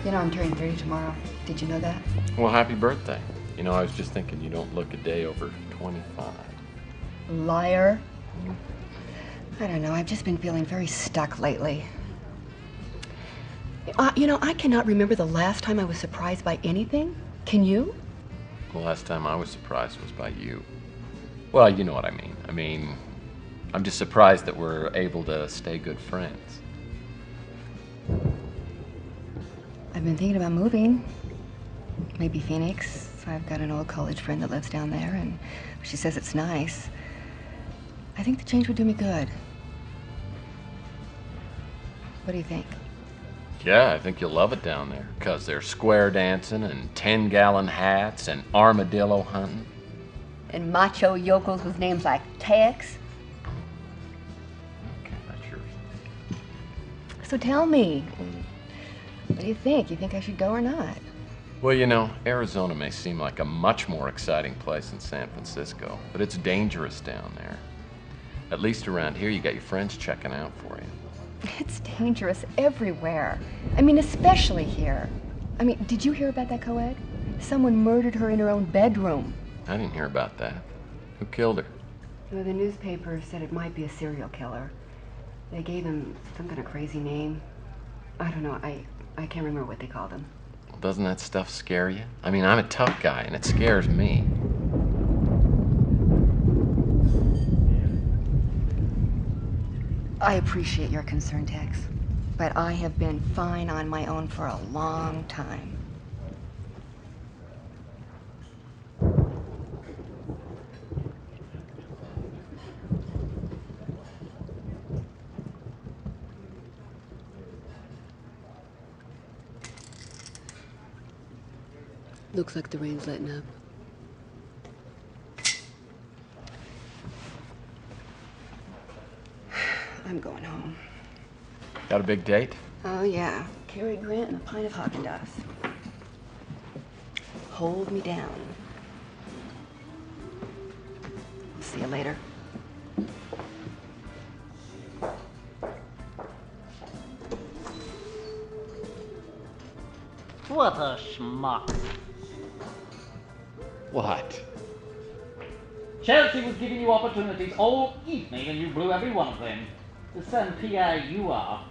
You know, I'm turning 30 tomorrow. Did you know that? Well, happy birthday. You know, I was just thinking you don't look a day over 25. Liar. I don't know. I've just been feeling very stuck lately. You know, I cannot remember the last time I was surprised by anything. Can you? The last time I was surprised was by you. Well, you know what I mean. I'm just surprised that we're able to stay good friends. I've been thinking about moving. Maybe Phoenix. I've got an old college friend that lives down there, and she says it's nice. I think the change would do me good. What do you think? Yeah, I think you'll love it down there, 'cause there's square dancing and 10-gallon hats and armadillo hunting. And macho yokels with names like Tex. Okay, that's yours. So tell me, what do you think? You think I should go or not? Well, you know, Arizona may seem like a much more exciting place than San Francisco, but it's dangerous down there. At least around here, you got your friends checking out for you. It's dangerous everywhere. I mean, especially here. I mean, did you hear about that co-ed? Someone murdered her in her own bedroom. I didn't hear about that. Who killed her? Well, the newspaper said it might be a serial killer. They gave him some kind of crazy name. I don't know, I can't remember what they called him. Doesn't that stuff scare you? I mean, I'm a tough guy, and it scares me. I appreciate your concern, Tex, but I have been fine on my own for a long time. Looks like the rain's letting up. I'm going home. Got a big date? Oh, yeah. Cary Grant and a pint of Haagen-Dazs. Hold me down. I'll see you later. What a schmuck. What? Chelsea was giving you opportunities all evening and you blew every one of them. The son PA you are.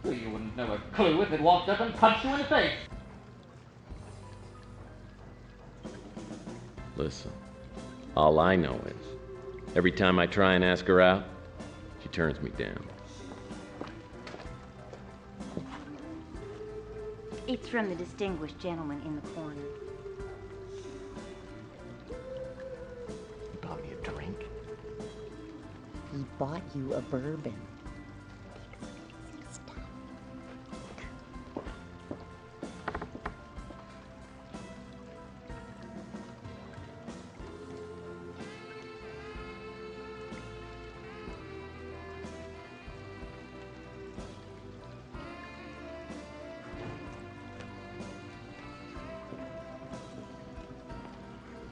Well, you wouldn't know a clue if it walked up and punched you in the face. Listen, all I know is, every time I try and ask her out, she turns me down. It's from the distinguished gentleman in the corner. You bought me a drink? He bought you a bourbon.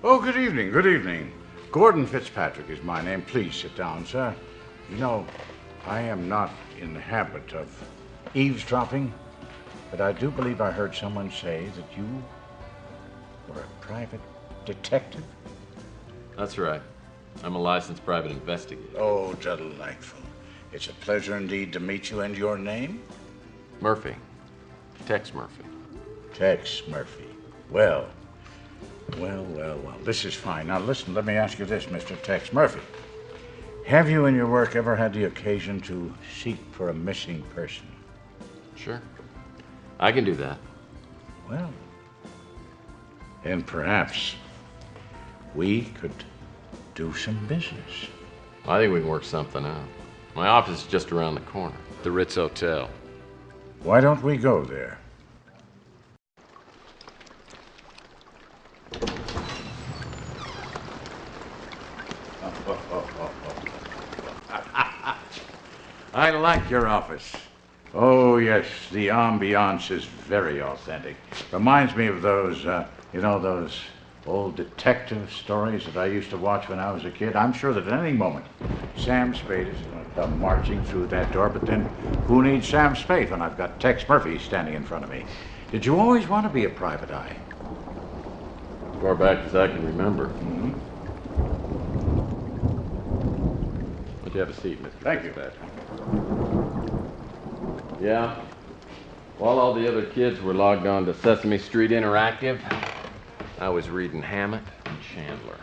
Oh, good evening, good evening. Gordon Fitzpatrick is my name. Please sit down, sir. You know, I am not in the habit of eavesdropping, but I do believe I heard someone say that you were a private detective. That's right. I'm a licensed private investigator. Oh, delightful. It's a pleasure indeed to meet you. And your name? Murphy. Tex Murphy. Tex Murphy. Well. This is fine. Now listen, let me ask you this, Mr. Tex Murphy. Have you in your work ever had the occasion to seek for a missing person? Sure. I can do that. Well, then perhaps we could do some business. I think we can work something out. My office is just around the corner, the Ritz Hotel. Why don't we go there? I like your office. Oh, yes, the ambiance is very authentic. Reminds me of those, those old detective stories that I used to watch when I was a kid. I'm sure that at any moment, Sam Spade is going to come marching through that door, but then who needs Sam Spade when I've got Tex Murphy standing in front of me? Did you always want to be a private eye? As far back as I can remember. Mm-hmm. Would you have a seat, Mr. Thank you. Fitzpatrick? Yeah. While all the other kids were logged on to Sesame Street Interactive, I was reading Hammett and Chandler.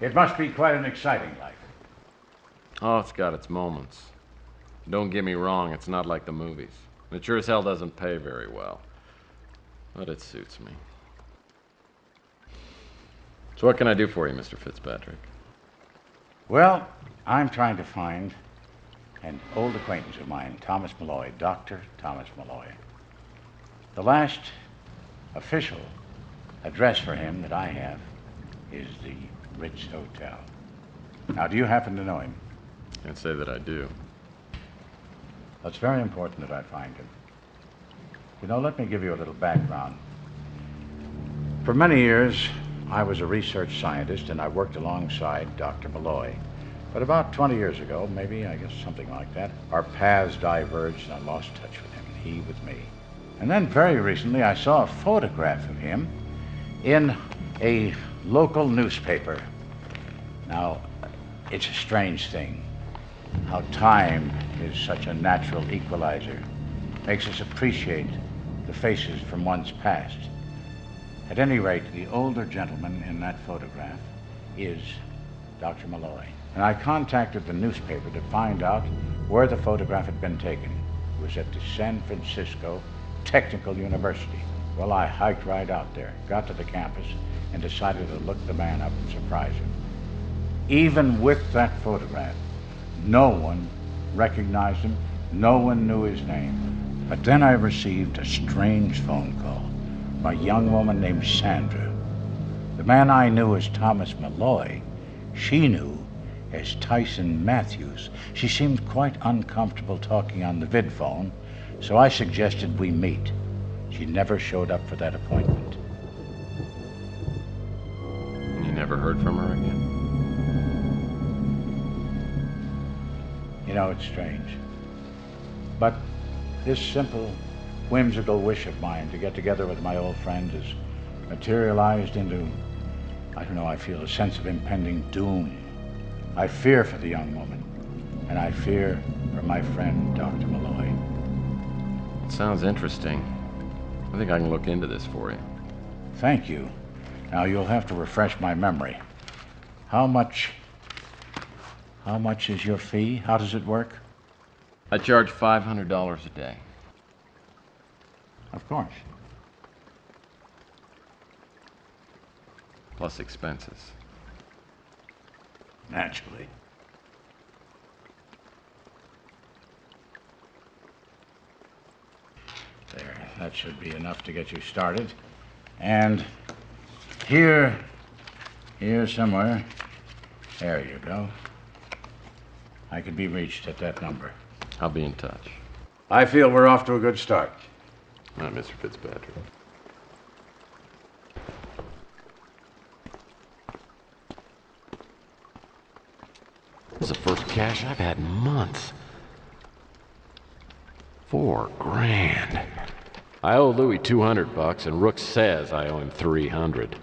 It must be quite an exciting life. Oh, it's got its moments. Don't get me wrong, it's not like the movies. It sure as hell doesn't pay very well. But it suits me. So what can I do for you, Mr. Fitzpatrick? Well, I'm trying to find an old acquaintance of mine, Thomas Malloy, Dr. Thomas Malloy. The last official address for him that I have is the Ritz Hotel. Now, do you happen to know him? Can't say that I do. It's very important that I find him. You know, let me give you a little background. For many years, I was a research scientist and I worked alongside Dr. Malloy. But about 20 years ago, maybe, I guess something like that, our paths diverged and I lost touch with him and he with me. And then very recently, I saw a photograph of him in a local newspaper. Now, it's a strange thing how time is such a natural equalizer, makes us appreciate the faces from one's past. At any rate, the older gentleman in that photograph is Dr. Malloy. And I contacted the newspaper to find out where the photograph had been taken. It was at the San Francisco Technical University. Well, I hiked right out there, got to the campus, and decided to look the man up and surprise him. Even with that photograph, no one recognized him, no one knew his name. But then I received a strange phone call from a young woman named Sandra. The man I knew as Thomas Malloy, she knew as Tyson Matthews. She seemed quite uncomfortable talking on the vid phone, so I suggested we meet. She never showed up for that appointment. You never heard from her again? You know, it's strange. But this simple, whimsical wish of mine to get together with my old friend has materialized into, I don't know, I feel a sense of impending doom. I fear for the young woman, and I fear for my friend, Dr. Malloy. It sounds interesting. I think I can look into this for you. Thank you. Now you'll have to refresh my memory. How much is your fee? How does it work? I charge $500 a day. Of course. Plus expenses. Naturally. There, that should be enough to get you started. And here somewhere, there you go. I could be reached at that number. I'll be in touch. I feel we're off to a good start. All right, Mr. Fitzpatrick. This is the first cash I've had in months. $4,000. I owe Louis $200, and Rook says I owe him $300.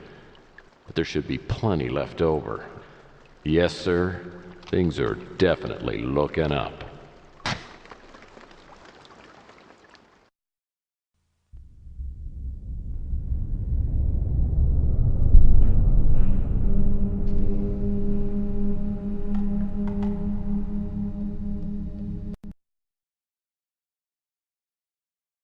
But there should be plenty left over. Yes, sir. Things are definitely looking up.